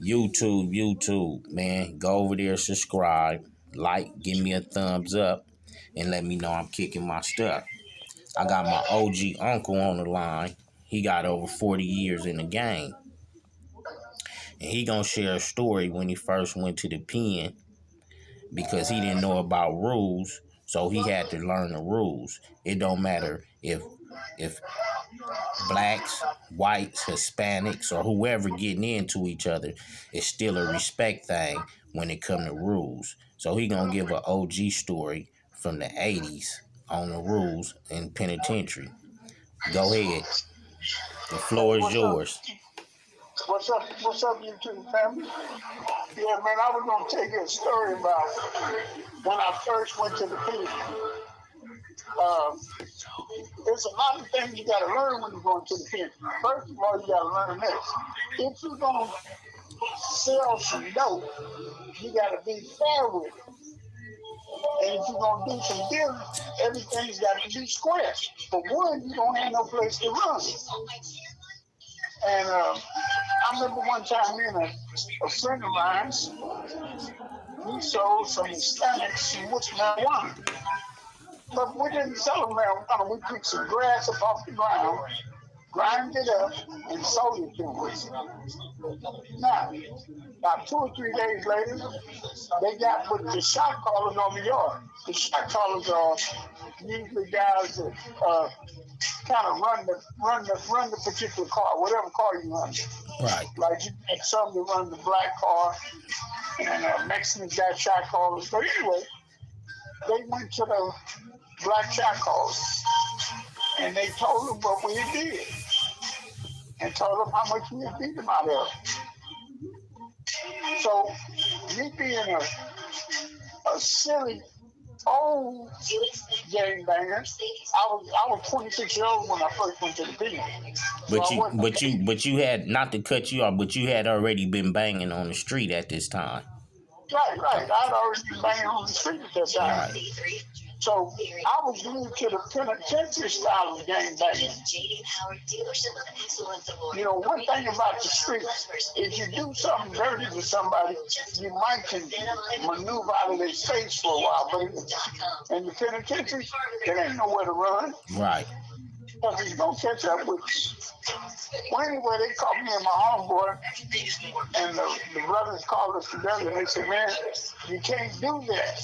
YouTube, man. Go over there, subscribe, like, give me a thumbs up, and let me know I'm kicking my stuff. I got my OG uncle on the line. He got over 40 years in the game. And he gonna share a story when he first went to the pen because he didn't know about rules, so he had to learn the rules. It don't matter if blacks, whites, Hispanics, or whoever getting into each other. It's still a respect thing when it come to rules. So he gonna give an OG story from the 80s on the rules in penitentiary. Go ahead. The Hey, floor is what's up? yours. What's up, YouTube family? Yeah, man, I was gonna tell you a story about when I first went to the pen. There's a lot of things you gotta learn when you're going to the pen. First of all, you gotta learn this. If you're gonna sell some dope, you gotta be fair with it. And if you're gonna do some business, everything's got to be square. For one, you don't have no place to run. And I remember one time me and a friend of mine, we sold some Hispanics some what's marijuana. But we didn't sell them marijuana. We picked some grass up off the ground, grind it up, and sold it to them. Now, about 2 or 3 days later, they got with the shot callers on the yard. The shot callers are usually guys that kind of run the particular car, whatever car you run. Right. Like you get some that run the black car, and Mexicans got shot callers. But anyway, they went to the black shot callers, and they told them what we did, and told them how much we had beat them out of. So, me being a silly old gangbanger, I was 26 years old when I first went to the pen. But you had, not to cut you off, but you had already been banging on the street at this time. Right. I'd already been banging on the street at that time. Right. So I was glued to the penitentiary style of gang banging. You know, one thing about the streets, if you do something dirty to somebody, you might can maneuver out of their space for a while. But in the penitentiary, there ain't nowhere to run. Right. Because he's going to catch up with you. Well, anyway, they called me and my homeboy, and the brothers called us together, and they said, man, you can't do that.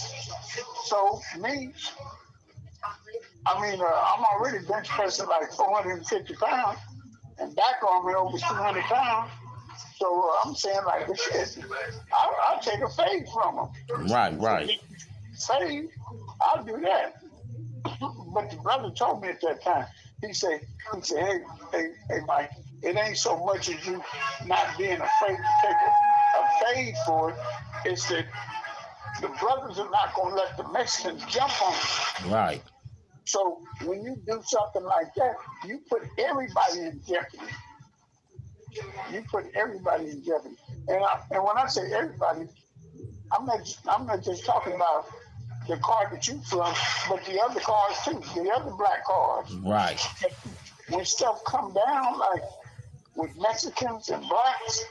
So, me, I'm already bench pressing like 450 pounds, and back on me over 200 pounds. So, I'm saying, like, shit, I'll take a fade from them. Right. Fade? I'll do that. But the brother told me at that time, he said, hey, Mike, it ain't so much as you not being afraid to take a fade for it. It's that the brothers are not going to let the Mexicans jump on you. Right. So when you do something like that, you put everybody in jeopardy. And when I say everybody, I'm not just talking about the car that you from, but the other cars too, the other black cars. Right. When stuff come down, like with Mexicans and blacks,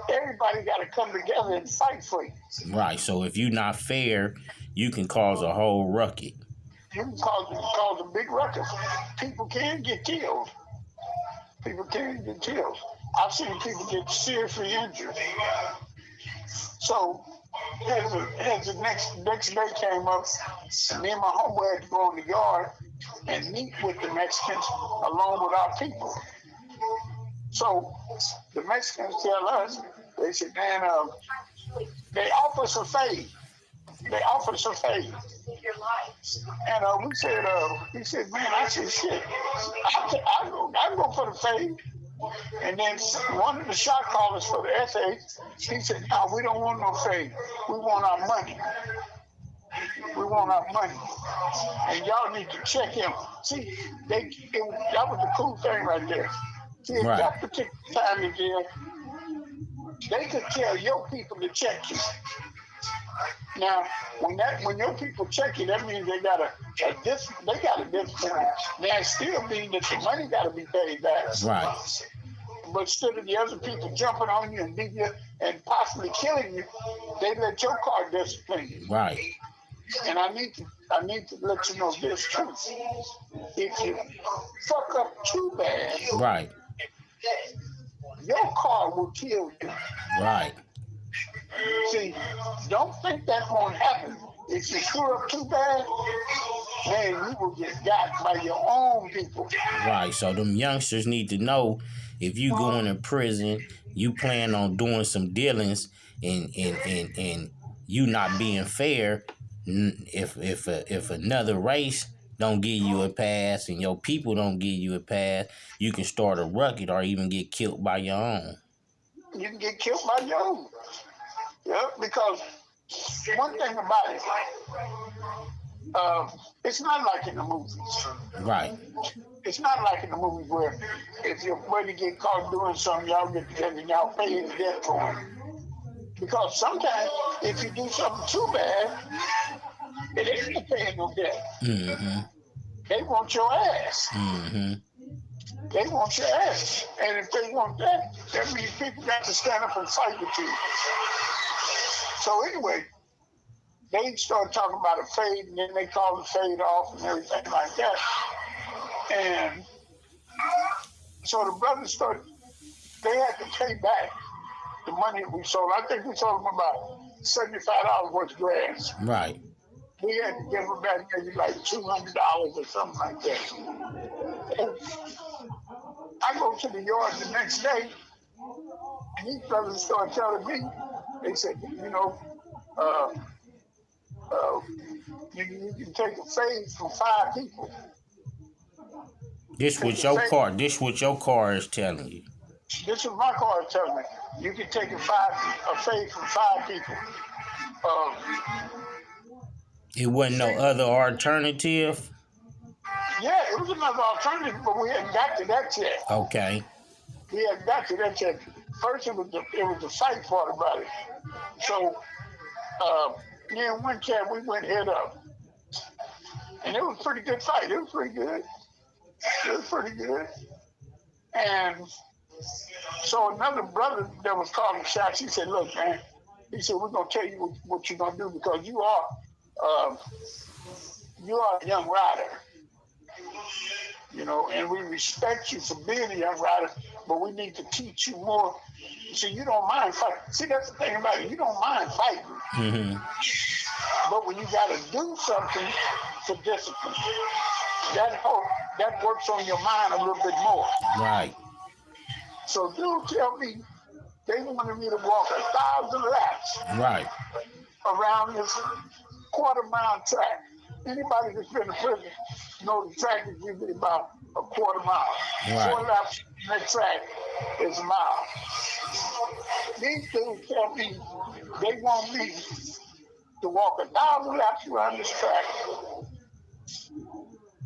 everybody got to come together and fight for you. Right. So if you're not fair, you can cause a whole ruckus. You can cause a big ruckus. People can get killed. I've seen people get seriously injured. So as the next day came up, me and my homeboy had to go in the yard and meet with the Mexicans along with our people. So the Mexicans tell us, they said, man, they offer us a fade. And he said, man, I said, shit, I go for the fade. And then one of the shot callers for the SA, he said, no, we don't want no fade. We want our money. And y'all need to check him. See, that was the cool thing right there. See, at that particular time of year, they could tell your people to check you. Now, when your people check you, that means they got a discipline. That still means that the money got to be paid back. Right. But instead of the other people jumping on you and beating you and possibly killing you, they let your car discipline you. Right. And I need to let you know this truth. If you fuck up too bad, Right. your car will kill you. Right. See, don't think that won't happen. If you screw up too bad, man, you will get got by your own people. Right. So them youngsters need to know if you going to prison, you plan on doing some dealings and you not being fair. If another race don't give you a pass and your people don't give you a pass, you can start a ruckus or even get killed by your own. You can get killed by your own. Yeah, because one thing about it, it's not like in the movies. Right. It's not like in the movies where if your buddy get caught doing something, y'all get together and y'all pay his debt for him. Because sometimes if you do something too bad, it ain't paying no debt. Mm-hmm. They want your ass. Mm-hmm. They want your ass. And if they want that means people got to stand up and fight with you. So anyway, they started talking about a fade, and then they called the fade off and everything like that. And so the brothers started, they had to pay back the money we sold. I think we sold them about $75 worth of grass. Right. We had to give them back maybe like $200 or something like that. And I go to the yard the next day, and these brothers started telling me, they said, you know, you can take a fade from 5 people. This what your car is telling you. This is my car telling me. You can take a fade from 5 people. It wasn't no other alternative. Yeah, it was another alternative, but we hadn't got to that yet. Okay. We hadn't got to that yet. First, it was the fight part about it. So, me and one cat, we went head up. And it was a pretty good fight. It was pretty good. And so another brother that was calling shots, he said, look, man, he said, we're going to tell you what you're going to do because you are a young rider. You know, and we respect you for being a young rider, but we need to teach you more. See, you don't mind fighting. See, that's the thing about it. You don't mind fighting. Mm-hmm. But when you got to do something for discipline, that works on your mind a little bit more. Right. So dude tell me they wanted me to walk 1,000 laps. Right. Around this quarter-mile track. Anybody that's been to prison knows the track is usually about a quarter mile. Right. 4 laps on that track is a mile. These dudes tell me they want me to walk 1,000 laps around this track.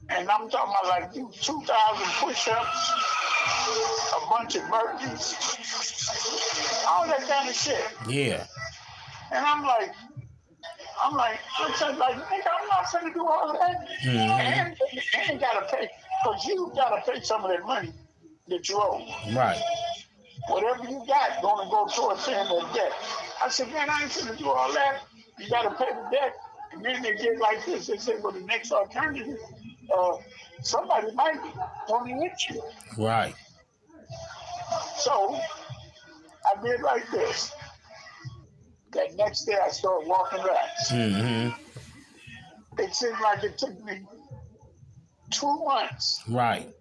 And I'm talking about like do 2,000 push-ups, a bunch of burpees, all that kind of shit. Yeah. And I'm like, nigga, I'm not finna do all that. Mm-hmm. And gotta pay, because you gotta pay some of that money that you owe. Right. Whatever you got gonna go towards paying that debt. I said, man, I ain't finna do all that. You gotta pay the debt. And then they get like this. They say, well, the next alternative, somebody might want to hit you. Right. So I did like this. That next day I started walking laps. Mm-hmm. It seemed like it took me 2 months. Right.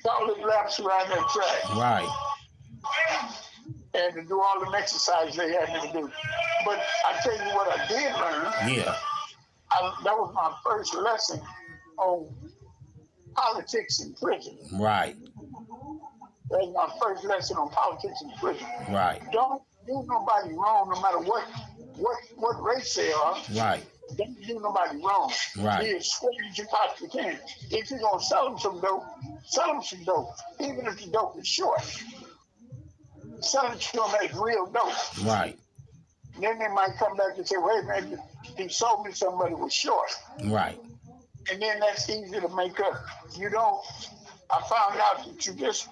All the laps around that track. Right. And to do all the exercises they had me to do. But I tell you what I did learn. Yeah. That was my first lesson on politics in prison. Right. That was my first lesson on politics in prison. Right. Don't do nobody wrong no matter what race they are. Right. Don't do nobody wrong. Right. Be as straight as you possibly can. If you're going to sell them some dope, sell them some dope. Even if the dope is short. Sell it to them as real dope. Right. Then they might come back and say, wait, man, he sold me somebody was short. Right. And then that's easy to make up. You don't, I found out that you just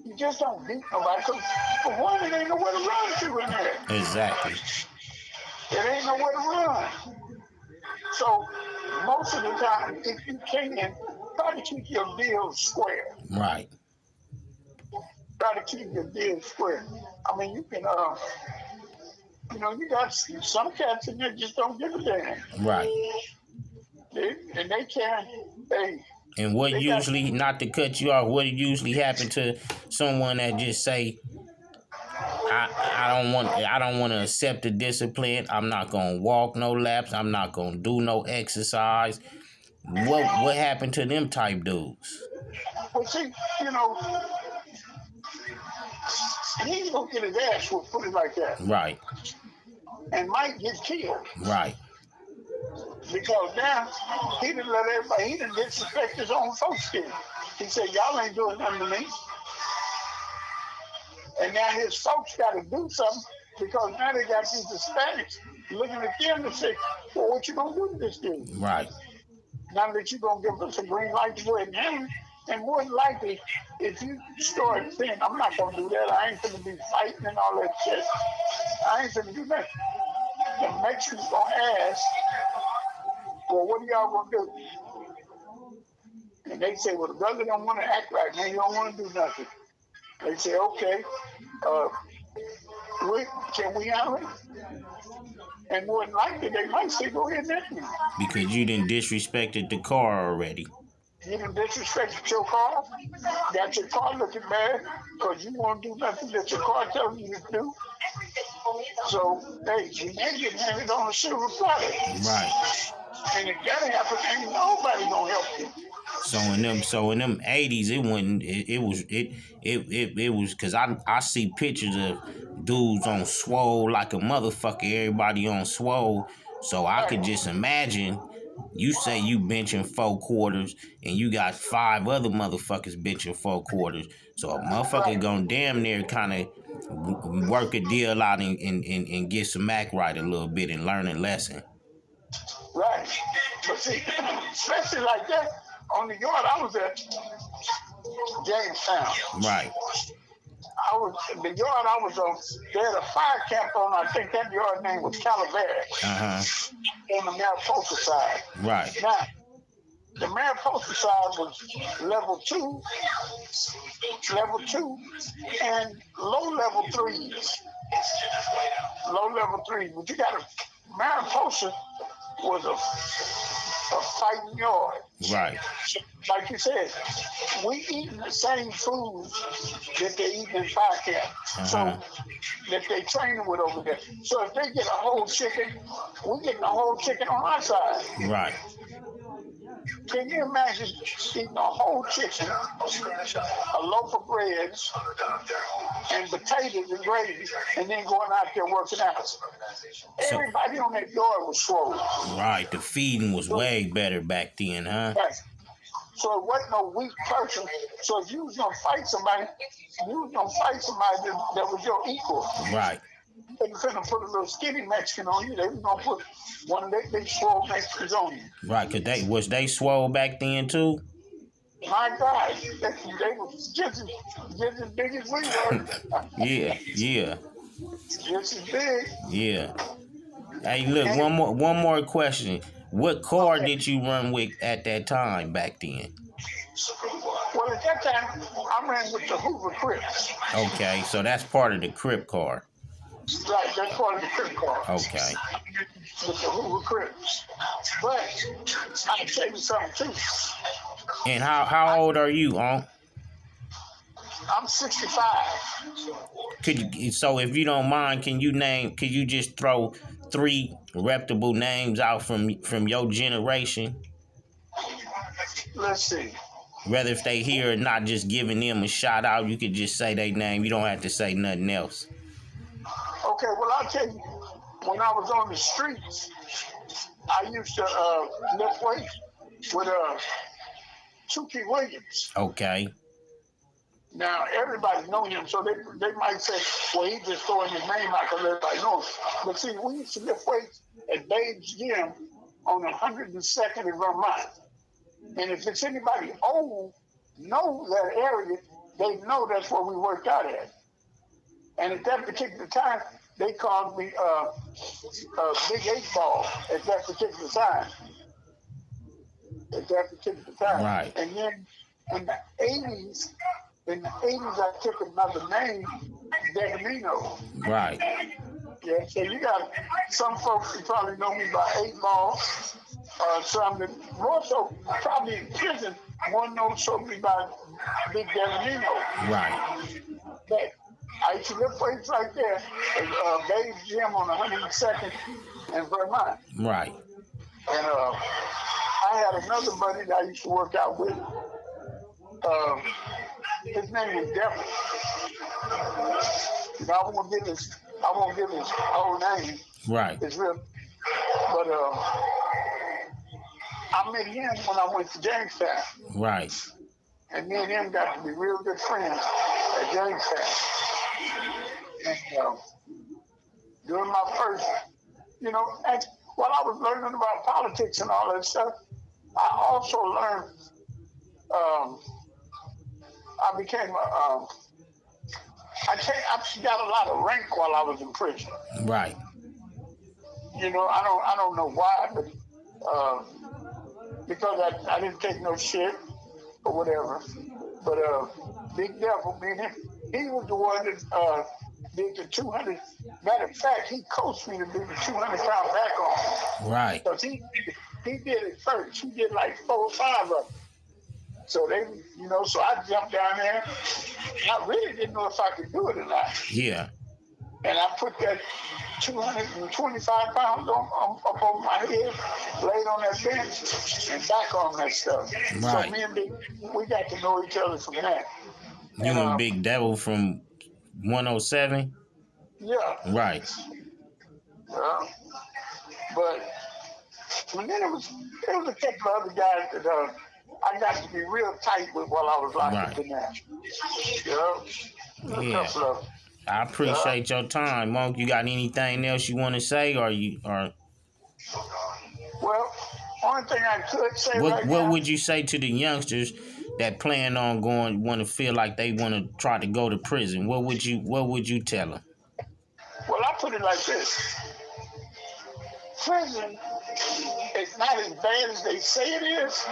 You just don't beat nobody. Cause for one, it ain't nowhere to run to in there. Exactly. It ain't nowhere to run. So most of the time, if you can, try to keep your deals square. Right. Try to keep your deals square. I mean, you can, you got some cats in there just don't give a damn. Right. And they can't. And what They got. usually, not to cut you off, what usually happen to someone that just say, I don't want to accept the discipline. I'm not gonna walk no laps. I'm not gonna do no exercise. What happened to them type dudes? Well, see, you know, he's gonna get his ass whooped, put it like that, Right. and might get killed Right. because now he didn't let everybody. He didn't disrespect his own folks. Here, he said, "Y'all ain't doing nothing to me," and now his folks got to do something because now they got these Hispanics looking at them and say, "Well, what you gonna do to this dude?" Right. Now that you're going to give us a green light to go ahead and handle it. And more than likely, if you start saying, I'm not going to do that, I ain't going to be fighting and all that shit, I ain't going to do that. The Mexicans going to ask, well, what are y'all going to do? And they say, well, the brother don't want to act right, man. He don't want to do nothing. They say, okay, can we handle it? And more than likely, they might say, go ahead and handle it. Because you didn't disrespected the car already. You done disrespected your car, got your car looking bad because you won't do nothing that your car tells you to do. So, hey, you may get handed on a silver platter. Right. And if that happens, ain't nobody gonna help you. So in them 80s, it was because I see pictures of dudes on swole like a motherfucker, everybody on swole. So I could just imagine, you say you benching 4 quarters and you got 5 other motherfuckers benching 4 quarters. So a motherfucker gonna damn near kind of work a deal out and get some act right a little bit and learn a lesson. Right. But see, especially like that, on the yard I was at, Jamestown. Right. The yard I was on, they had a fire camp on, I think that yard name was Calaveras. On the Mariposa side. Right. Now, the Mariposa side was level 2, and low level 3s. Low level 3s. But you got Mariposa was a fighting yard. Right. Like you said, we eating the same foods that they eat in fire camp. So that they training with over there. So if they get a whole chicken, we getting a whole chicken on our side. Right. Can you imagine eating a whole chicken, a loaf of bread, and potatoes and gravy, and then going out there working out? Everybody on that yard was swole. Right, the feeding was way better back then, huh? Right. So it wasn't no weak person. So if you was gonna fight somebody, you was gonna fight somebody that was your equal. Right. They was gonna put a little skinny Mexican on you. They was gonna put one of their big swole Mexicans on you. Right, cause they swole back then too. My God, they was just as big as we were. Yeah. Just as big. Yeah. Hey, look, one more question. What car did you run with at that time back then? Well, at that time, I ran with the Hoover Crips. Okay, so that's part of the Crip car. Right, that's part of the Crip car. Okay. With the Hoover Crips. But I can tell you something too. And how old are you, Unc? I'm 65. So if you don't mind, could you just throw 3 reputable names out from your generation? Let's see. Whether if they here or not, just giving them a shout out, you could just say their name. You don't have to say nothing else. Okay, well, I'll tell you, when I was on the streets, I used to lift weights with Chucky Williams. Okay. Now, everybody know him, so they might say, well, he's just throwing his name out because everybody knows him. But see, we used to lift weights at Babe's Gym on 102nd and Vermont. And if it's anybody old, know that area, they know that's where we worked out at. And at that particular time, they called me Big 8 Ball at that particular time. Right. And then in the 80s, I took another name, Devanino. Right. Yeah, so you got some folks who probably know me by 8 Ball, some that more so probably in prison, one knows so me by Big Devanino. Right. But I used to live place right there at Dave's Gym on 102nd and Vermont. Right. And I had another buddy that I used to work out with. His name was Devil. You know, I won't give his whole name. Right. It's real. But I met him when I went to Jamestown. Right. And me and him got to be real good friends at Jamestown. And during my first, you know, while I was learning about politics and all that stuff, I also learned, I became I got a lot of rank while I was in prison. Right. You know, I don't know why, but because I didn't take no shit or whatever. But Big Devil, man, he was the one that did the 200. Matter of fact, he coached me to do the 200-pound back on. Right. Because he did it first. He did like 4 or 5 of them. So they, you know, so I jumped down there. I really didn't know if I could do it or not. Yeah. And I put that 225 pounds up on my head, laid on that bench, and back on that stuff. Right. So me and Big, we got to know each other from that. You and Big Devil from 107? Yeah. Right. But and then it was a couple of other guys that I got to be real tight with while I was locked up in there. Yeah. A couple of them. I appreciate your time, Monk. You got anything else you want to say, or Well, only thing I could say what now, would you say to the youngsters that plan on going, want to feel like they want to try to go to prison? What would you tell them? Well, I put it like this: prison is not as bad as they say it is.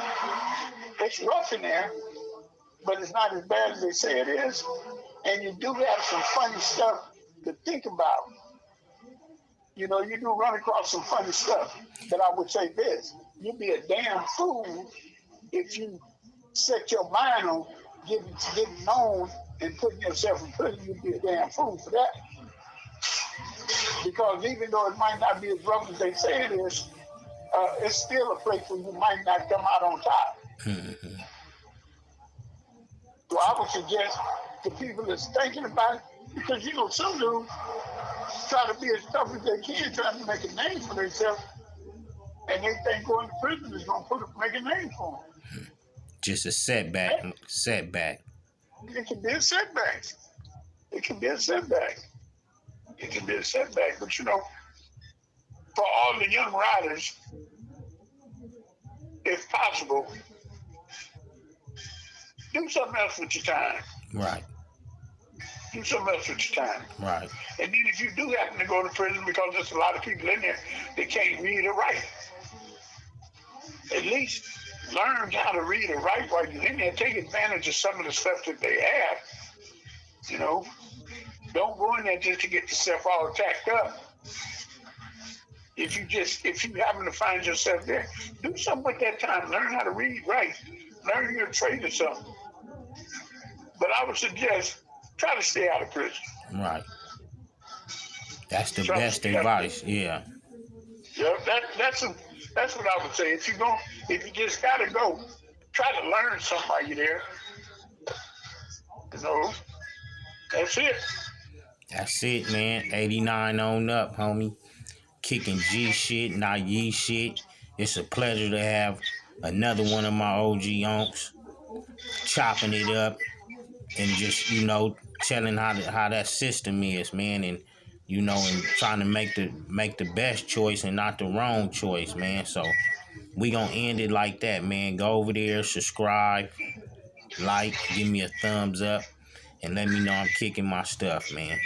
It's rough in there, but it's not as bad as they say it is. And you do have some funny stuff to think about. You know, you do run across some funny stuff. But I would say this: you'd be a damn fool if you set your mind on getting known and putting yourself in prison. You'd be a damn fool for that. Because even though it might not be as rough as they say it is, it's still a place where you might not come out on top. Mm-hmm. So I would suggest to people that's thinking about it, because you know some dudes try to be as tough as they can, trying to make a name for themselves, and they think going to prison is going to make a name for them. Just a setback. Setback. It can be a setback. It can be a setback. It can be a setback. But you know, for all the young riders, if possible, do something else with your time. Right. Do something else with your time. Right. And then if you do happen to go to prison, because there's a lot of people in there that can't read or write, at least learn how to read or write while you're in there. Take advantage of some of the stuff that they have. You know, don't go in there just to get yourself all tacked up. If you happen to find yourself there, do something with that time. Learn how to read, write. Learn your trade or something. But I would suggest try to stay out of prison. Right. That's the best advice. Yeah. Yeah, that's what I would say. If you just gotta go, try to learn something while you're there. You know, that's it. That's it, man. 89 on up, homie. Kicking G shit, not Ye shit. It's a pleasure to have another one of my OG unks chopping it up and just, you know, telling how that system is, man, and you know, and trying to make the best choice and not the wrong choice, man. So we gonna end it like that, man. Go over there, subscribe, like, give me a thumbs up. and let me know I'm kicking my stuff, man.